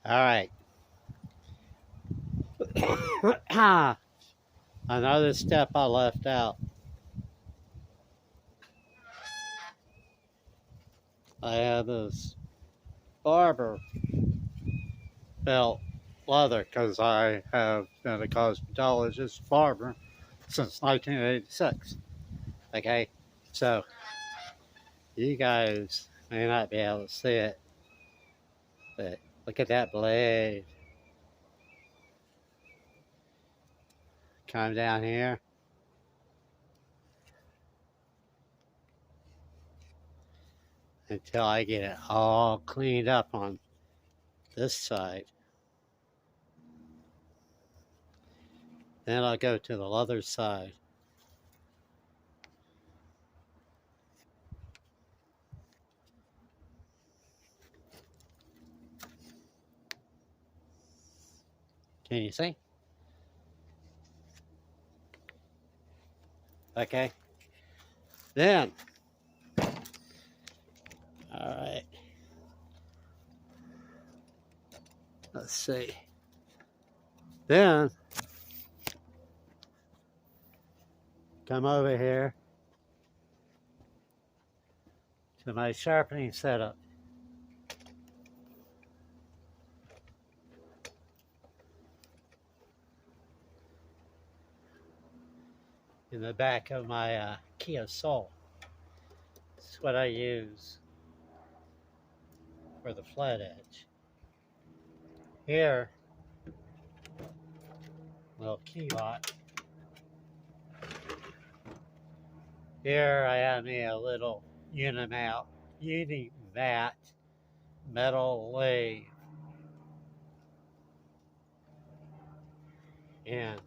Alright. Another step I left out. I have this barber belt leather because I have been a cosmetologist barber since 1986. Okay, so you guys may not be able to see it, but look at that blade. Come down here. Until I get it all cleaned up on this side. Then I'll go to the other side. Can you see? Okay. Then, all right. Let's see. Then, come over here to my sharpening setup. In the back of my Kia Soul. This is what I use for the flat edge. Here, little key lock. Here I have me a little Unimat metal lathe. And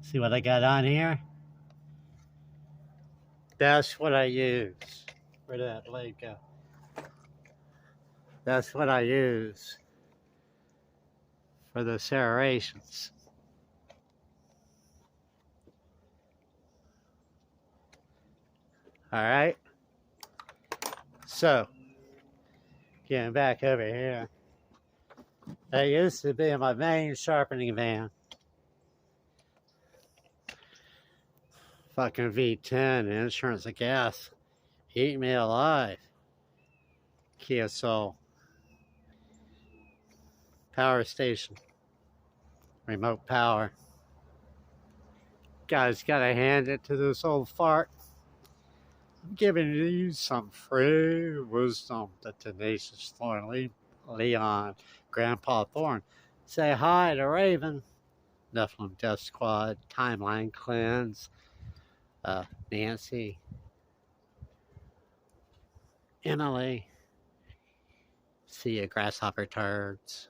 see what I got on here? That's what I use. Where did that blade go? That's what I use for the serrations. All right. So, getting back over here. That used to be my main sharpening van. Fucking V10, insurance and gas. Eat me alive. Kia Soul. Power station. Remote power. Guys, gotta hand it to this old fart. I'm giving you some free wisdom. The tenacious Thorn, Leon, Grandpa Thorn. Say hi to Raven. Nephilim Death Squad, Timeline Cleanse, Nancy, Emily. See you, grasshopper turds.